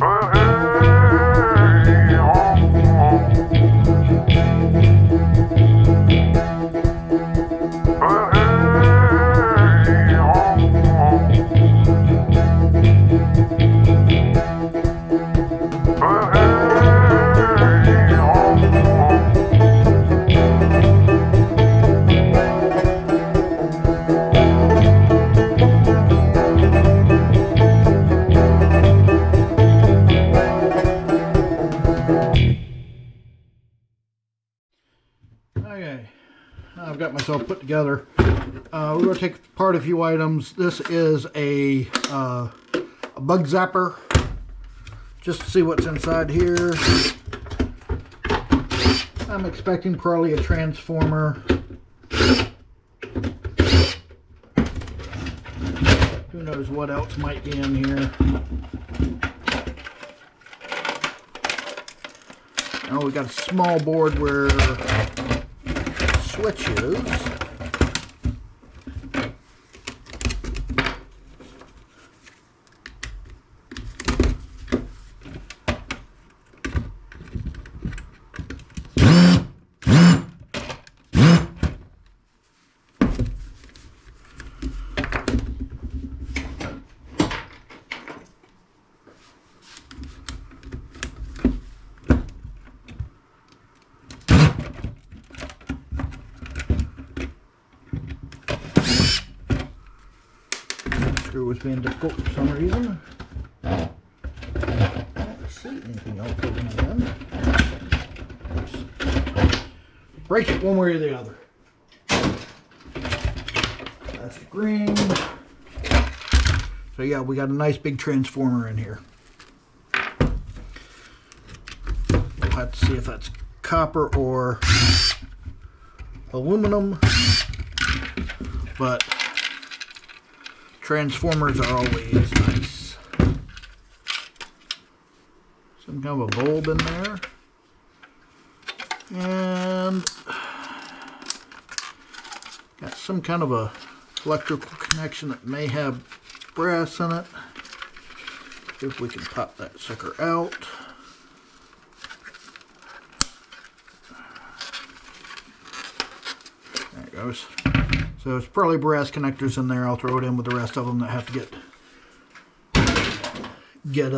Okay, I've got myself put together. We're going to take apart a few items. This is a bug zapper, just to see what's inside here. I'm expecting probably a transformer. Who knows what else might be in here. Oh, we got a small board where switches. Screw was being difficult for some reason. I don't see anything else in the end. Break it one way or the other. That's green. So yeah, we got a nice big transformer in here. We'll have to see if that's copper or aluminum, but transformers are always nice. Some kind of a bulb in there. And got some kind of a electrical connection that may have brass in it. See if we can pop that sucker out. There it goes. So it's probably brass connectors in there. I'll throw it in with the rest of them that have to get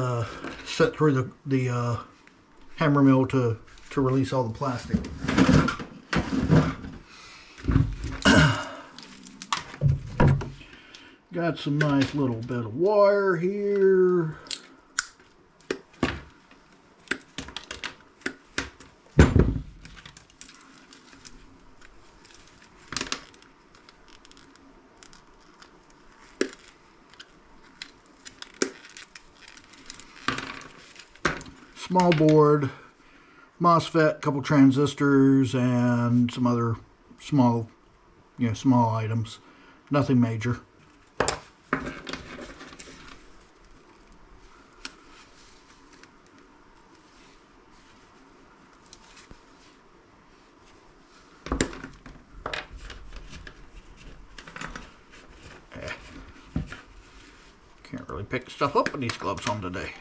set through the hammer mill to release all the plastic. Got some nice little bit of wire here. Small board, MOSFET, couple transistors, and some other small items. Nothing major. Can't really pick stuff up with these gloves on today.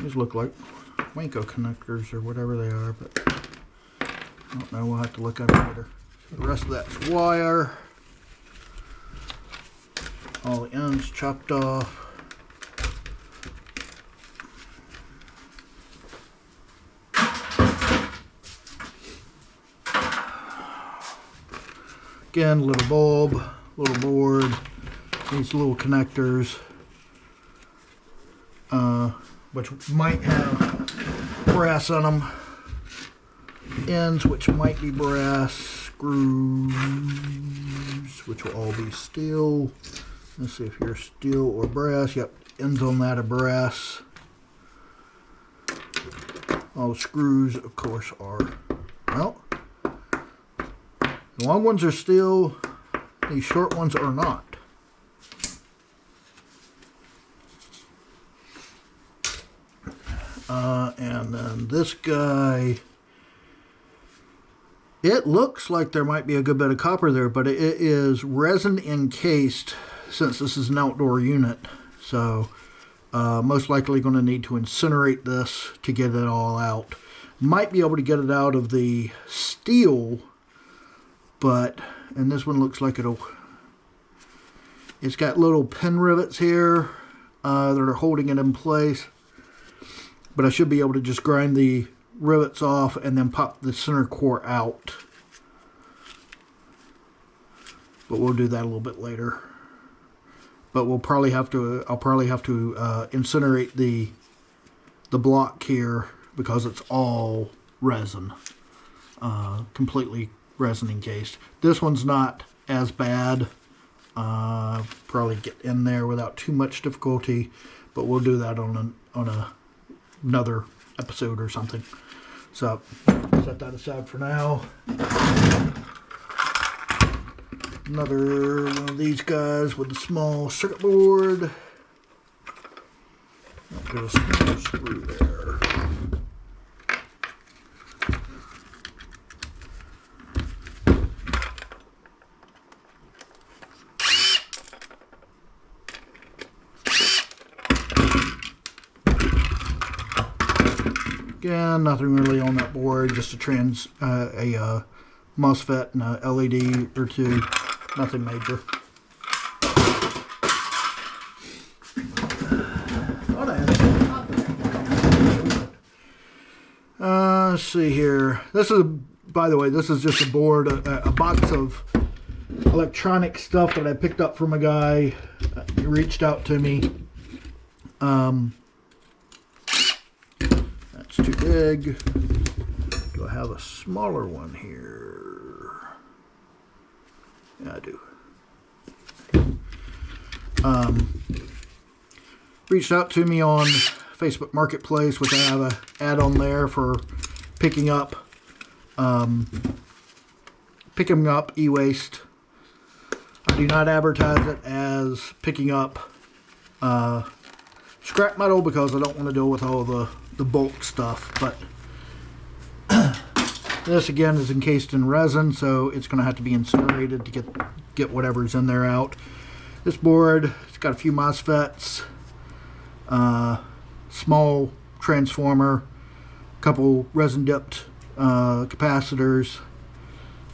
These look like Wanko connectors or whatever they are, but I don't know. We'll have to look at it later. So the rest of that's wire. All the ends chopped off. Again, little bulb, little board, these little connectors, which might have brass on them, ends which might be brass, screws which will all be steel. Let's see if you're steel or brass. Yep, ends on that are brass. All the screws, of course, are, well, the long ones are steel, these short ones are not. And then this guy It looks like there might be a good bit of copper there, but it is resin encased since this is an outdoor unit. So most likely going to need to incinerate this to get it all out. Might be able to get it out of the steel, but, and this one looks like it's got little pin rivets here that are holding it in place. But I should be able to just grind the rivets off and then pop the center core out. But we'll do that a little bit later. But we'll probably have to, I'll probably have to incinerate the block here because it's all resin. Completely resin encased. This one's not as bad. Probably get in there without too much difficulty, but we'll do that on another episode or something. So set that aside for now. Another one of these guys with the small circuit board. Get a small screw there. Again, nothing really on that board, just a MOSFET and a LED or two, nothing major. Let's see here. This is, by the way, this is just a board, a box of electronic stuff that I picked up from a guy. He reached out to me. That's too big. Do I have a smaller one here? Yeah, I do. Reached out to me on Facebook Marketplace, which I have an add-on there for picking up e-waste. I do not advertise it as picking up scrap metal because I don't want to deal with all the bulk stuff, but this again is encased in resin, so it's going to have to be incinerated to get whatever's in there out. This board, it's got a few MOSFETs, small transformer, a couple resin dipped capacitors,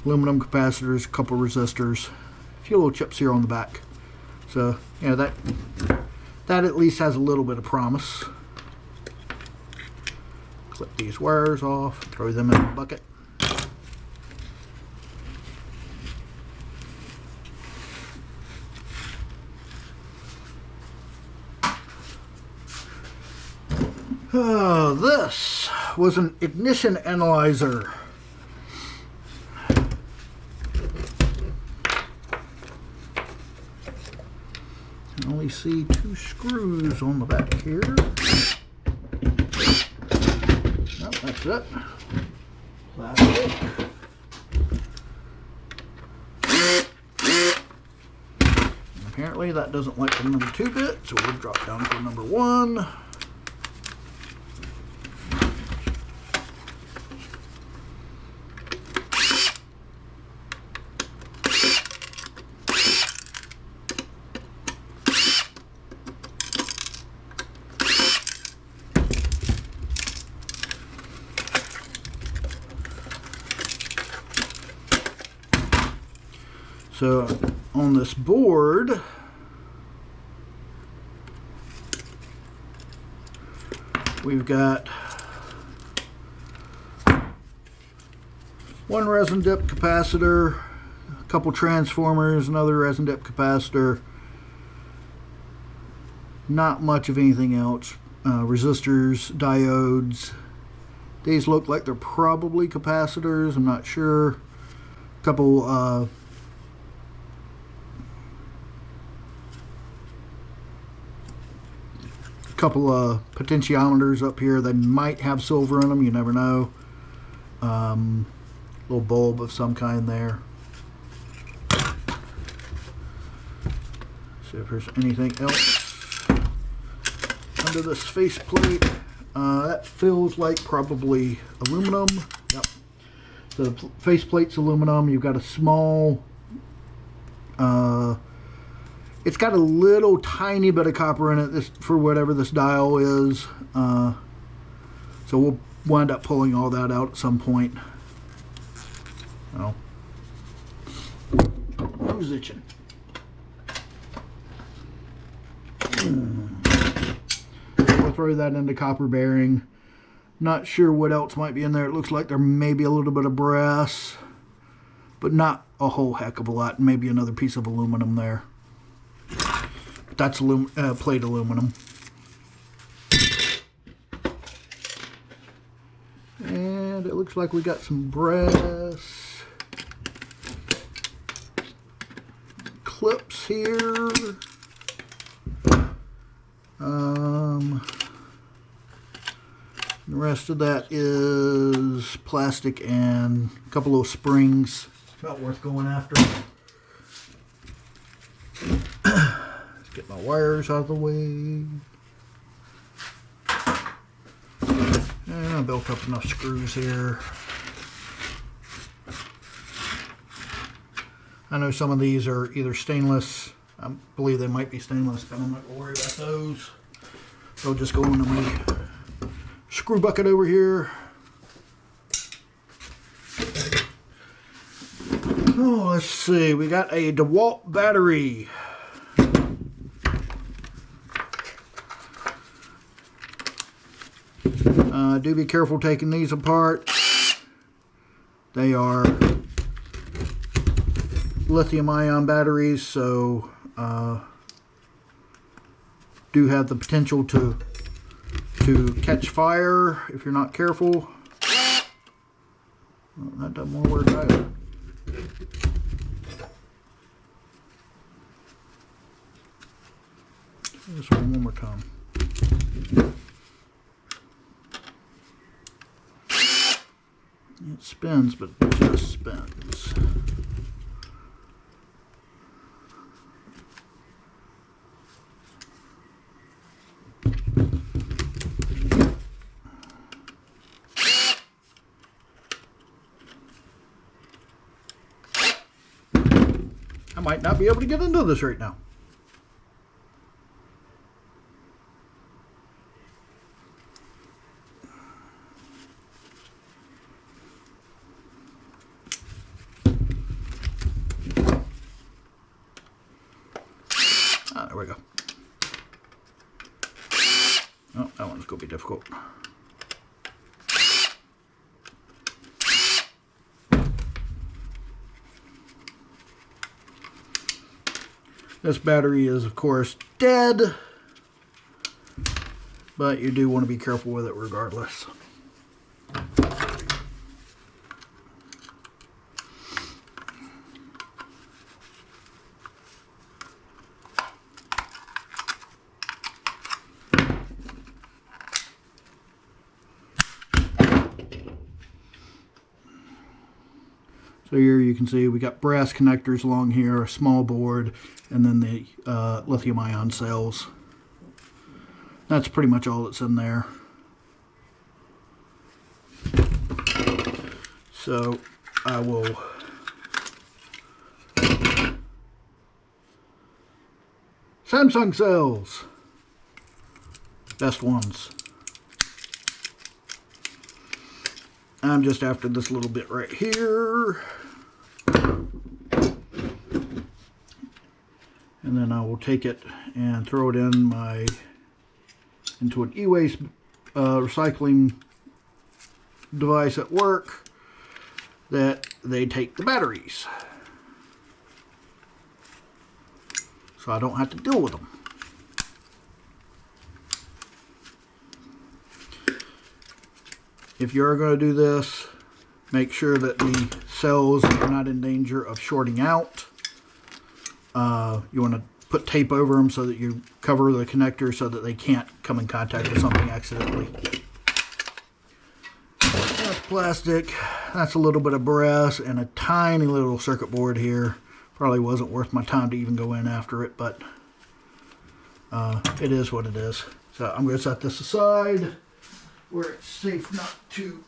aluminum capacitors, a couple resistors, a few little chips here on the back. So yeah, that at least has a little bit of promise. Clip these wires off, throw them in the bucket. This was an ignition analyzer. I only see 2 screws on the back here. Nope, that's it. Plastic. And apparently that doesn't like the number 2 bit, so we'll drop down to number 1. So on this board, we've got one resin dip capacitor, a couple transformers, another resin dip capacitor, not much of anything else, resistors, diodes. These look like they're probably capacitors, I'm not sure. A couple potentiometers up here. They might have silver in them, you never know. Little bulb of some kind there. See if there's anything else under this faceplate. That feels like probably aluminum. Yep. So the faceplate's aluminum. You've got a small, it's got a little tiny bit of copper in it, this for whatever this dial is. So we'll wind up pulling all that out at some point. Oh, who's itching? We'll throw that into copper bearing. Not sure what else might be in there. It looks like there may be a little bit of brass, but not a whole heck of a lot. Maybe another piece of aluminum there. But that's plate aluminum. And it looks like we got some brass clips here. The rest of that is plastic and a couple of springs. Not worth going after. Let's get my wires out of the way. And I built up enough screws here. I know some of these are either stainless. I believe they might be stainless, but I'm not going to worry about those. They'll just go into my screw bucket over here. Oh, let's see. We got a DeWalt battery. Do be careful taking these apart. They are lithium-ion batteries, so do have the potential to catch fire if you're not careful. Well, that doesn't want to work either. This one more time. It spins, but it just spins. I might not be able to get into this right now. There we go. Oh, that one's going to be difficult. This battery is, of course, dead, but you do want to be careful with it regardless. So here you can see we got brass connectors along here, a small board, and then the lithium-ion cells. That's pretty much all that's in there. So I will Samsung cells, best ones. I'm just after this little bit right here. And then I will take it and throw it in into an e-waste recycling device at work that they take the batteries. So I don't have to deal with them. If you're going to do this, make sure that the cells are not in danger of shorting out. You want to put tape over them so that you cover the connector so that they can't come in contact with something accidentally. That's plastic. That's a little bit of brass and a tiny little circuit board here. Probably wasn't worth my time to even go in after it, but it is what it is. So I'm going to set this aside where it's safe not to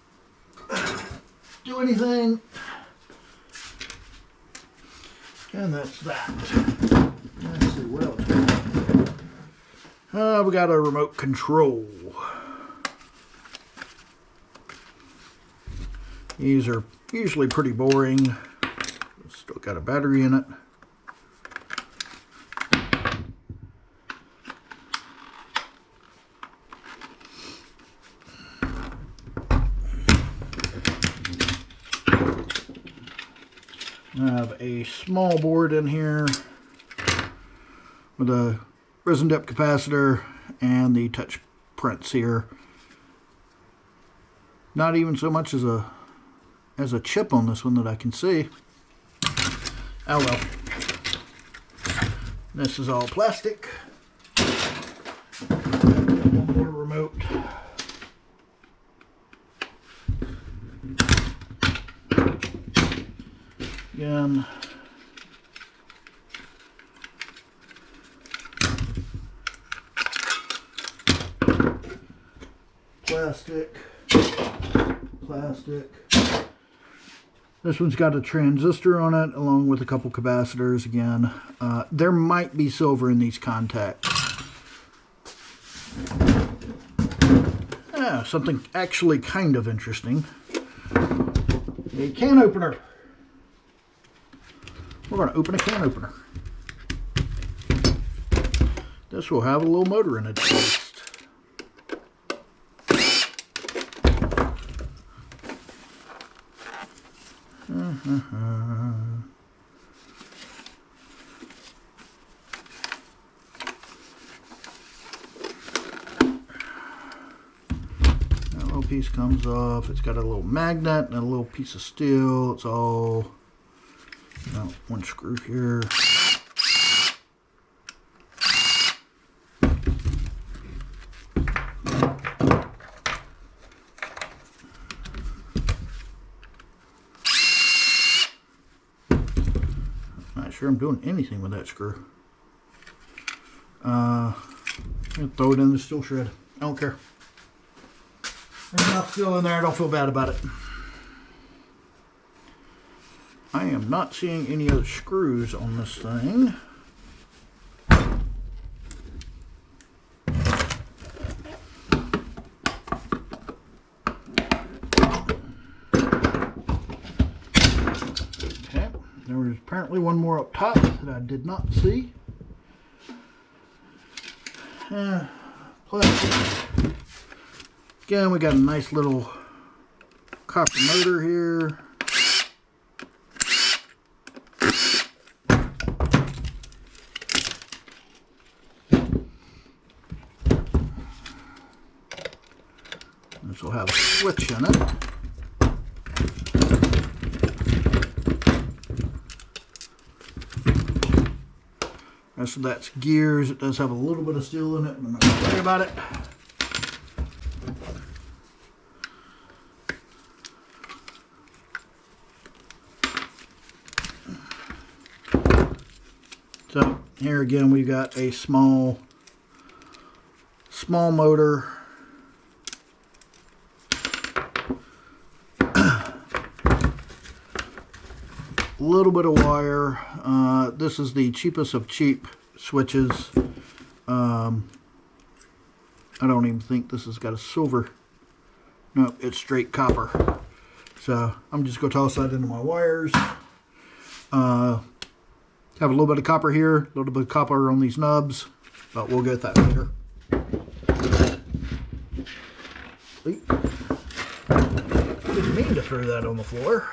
do anything. And that's that. Let's see what else. We got a remote control. These are usually pretty boring. Still got a battery in it. I have a small board in here with a resin depth capacitor and the touch prints here. Not even so much as a chip on this one that I can see. Oh well. This is all plastic. One more remote. Again. Plastic. Plastic. This one's got a transistor on it along with a couple capacitors again. There might be silver in these contacts. Something actually kind of interesting. A can opener. We're going to open a can opener. This will have a little motor in it at least. That little piece comes off. It's got a little magnet and a little piece of steel. It's all one screw here. Sure I'm doing anything with that screw. I'm gonna throw it in the steel shred. I don't care. There's enough steel in there. I don't feel bad about it. I am not seeing any other screws on this thing. There was apparently one more up top that I did not see. Plastic. Again, we got a nice little copper motor here. This will have a switch in it. So that's gears. It does have a little bit of steel in it, but I'm not going to worry about it. So here again we've got a small motor. A little bit of wire. This is the cheapest of cheap switches. I don't even think this has got a silver. No, it's straight copper. So I'm just going to toss that into my wires. Have a little bit of copper here, a little bit of copper on these nubs, but we'll get that later. Didn't mean to throw that on the floor.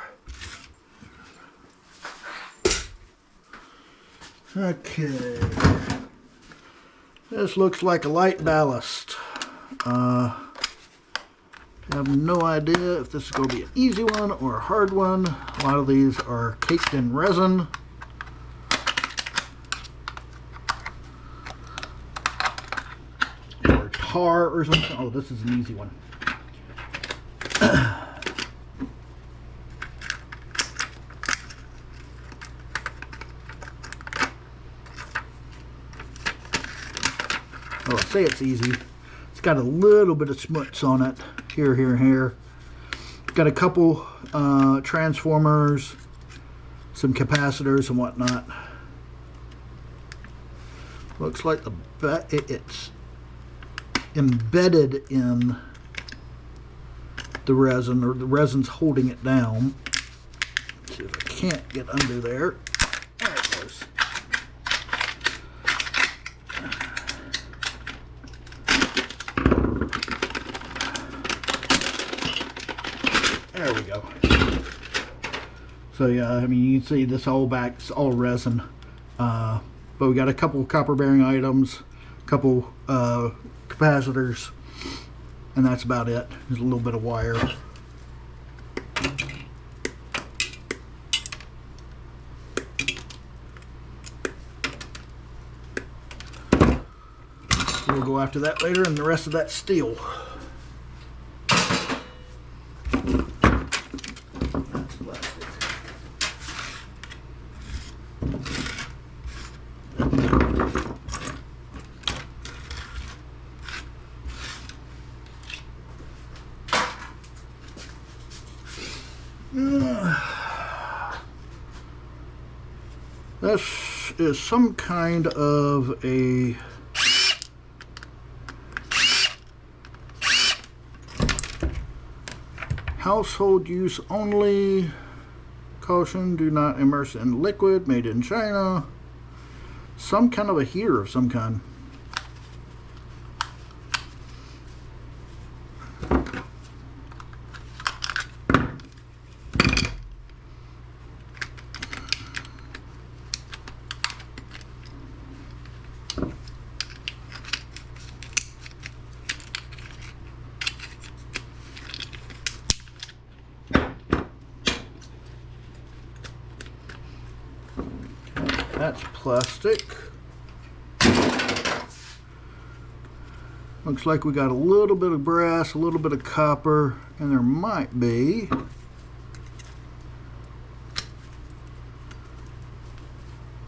Okay, this looks like a light ballast. I have no idea if this is going to be an easy one or a hard one. A lot of these are caked in resin. Or tar or something. Oh, this is an easy one. Well, I say it's easy. It's got a little bit of smuts on it. Here. Got a couple transformers, some capacitors and whatnot. Looks like it's embedded in the resin, or the resin's holding it down. Let's see if I can't get under there. There it goes. There we go. So yeah, I mean, you can see this whole back, it's all resin. But we got a couple copper bearing items, a couple capacitors, and that's about it. There's a little bit of wire. We'll go after that later, and the rest of that's steel. This is some kind of a household use only. Caution, do not immerse in liquid, made in China. Some kind of a heater of some kind. That's plastic. Looks like we got a little bit of brass, a little bit of copper, and there might be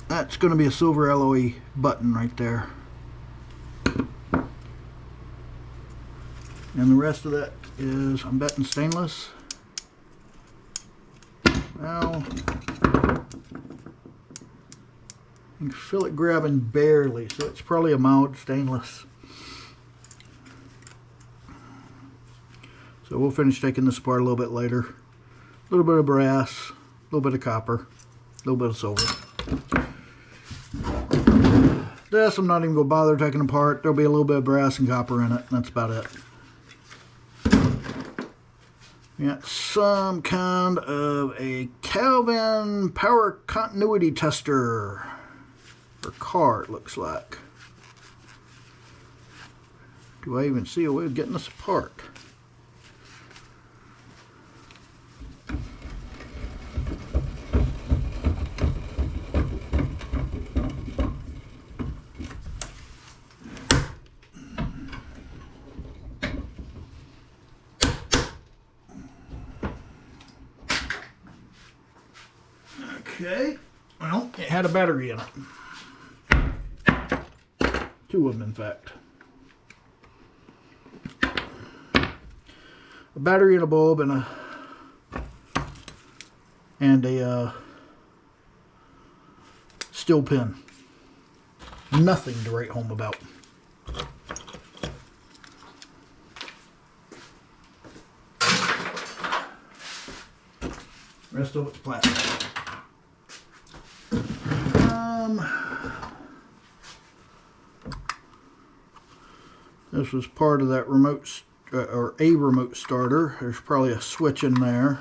that's going to be a silver alloy button right there. And the rest of that is, I'm betting, stainless. Well, you can feel it grabbing barely, so it's probably a mild stainless. So we'll finish taking this apart a little bit later. A little bit of brass, a little bit of copper, a little bit of silver. This I'm not even going to bother taking apart. There'll be a little bit of brass and copper in it, and that's about it. We got some kind of a Kelvin power continuity tester. Or car, it looks like. Do I even see a way of getting this apart? Okay, well, it had a battery in it. Two of them, in fact. A battery and a bulb and a steel pin. Nothing to write home about. Rest of it's plastic. This was part of that remote, or a remote starter. There's probably a switch in there.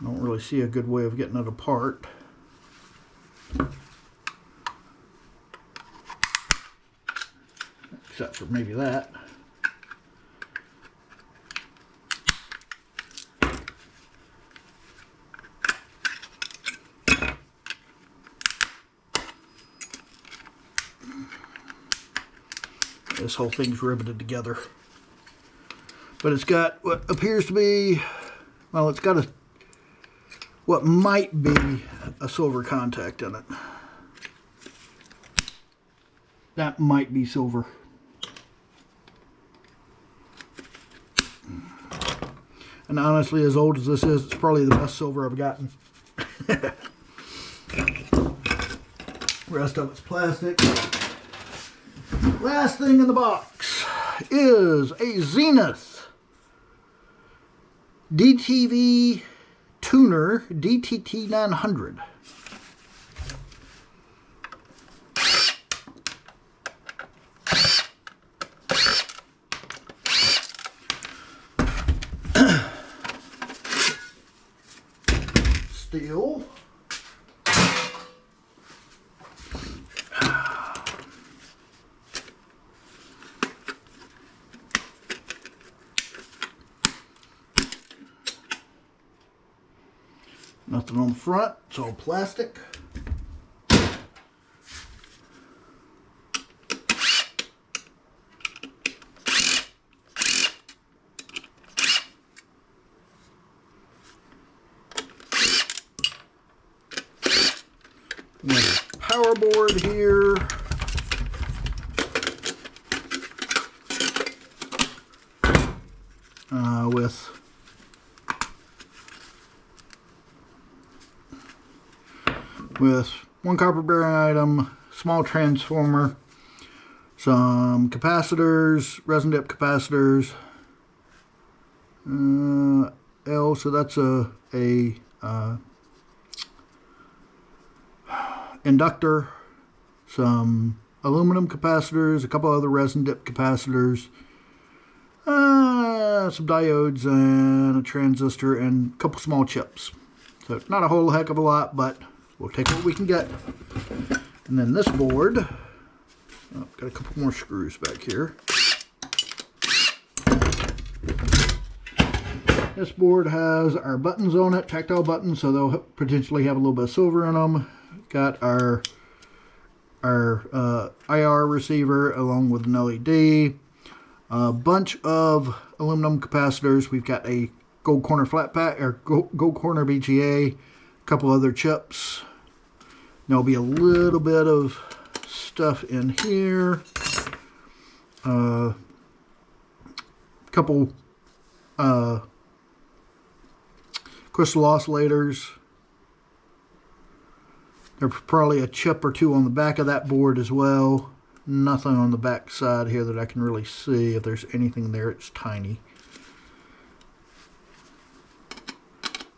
I don't really see a good way of getting it apart. Except for maybe that. This whole thing's riveted together. But it's got what appears to be, well, it's got what might be a silver contact in it. That might be silver. And honestly, as old as this is, it's probably the best silver I've gotten. Rest of it's plastic. Last thing in the box is a Zenith DTV tuner DTT 900. Steel. Nothing on the front, it's all plastic. We have a power board here. With one copper bearing item, small transformer, some capacitors, resin dip capacitors, L, so that's a inductor, some aluminum capacitors, a couple other resin dip capacitors, some diodes and a transistor and a couple small chips. So not a whole heck of a lot, but we'll take what we can get. And then this board, oh, got a couple more screws back here. This board has our buttons on it, tactile buttons, so they'll potentially have a little bit of silver in them. Got our IR receiver along with an LED. A bunch of aluminum capacitors. We've got a gold corner flat pack, or gold corner BGA, a couple other chips. There'll be a little bit of stuff in here. Couple crystal oscillators. There's probably a chip or two on the back of that board as well. Nothing on the back side here that I can really see. If there's anything there, it's tiny.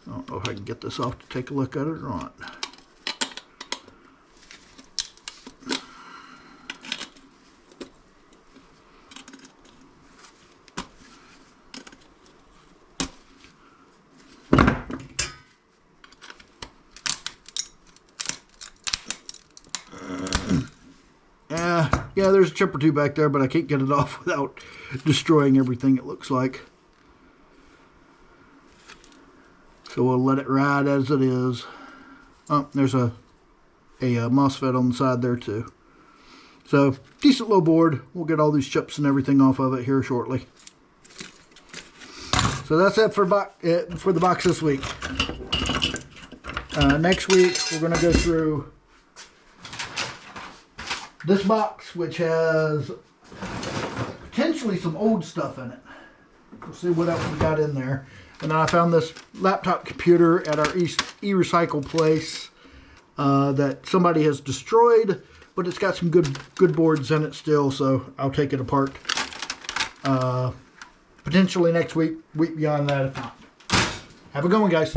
I don't know if I can get this off to take a look at it or not. Yeah, there's a chip or two back there, but I can't get it off without destroying everything, it looks like. So we'll let it ride as it is. Oh, there's a MOSFET on the side there too. So, decent little board. We'll get all these chips and everything off of it here shortly. So that's it for the box this week. Next week, we're going to go through this box, which has potentially some old stuff in it. We'll see what else we got in there. And then I found this laptop computer at our e-recycle place that somebody has destroyed, but it's got some good boards in it still, so I'll take it apart. Potentially next week beyond that if not. Have a good one, guys.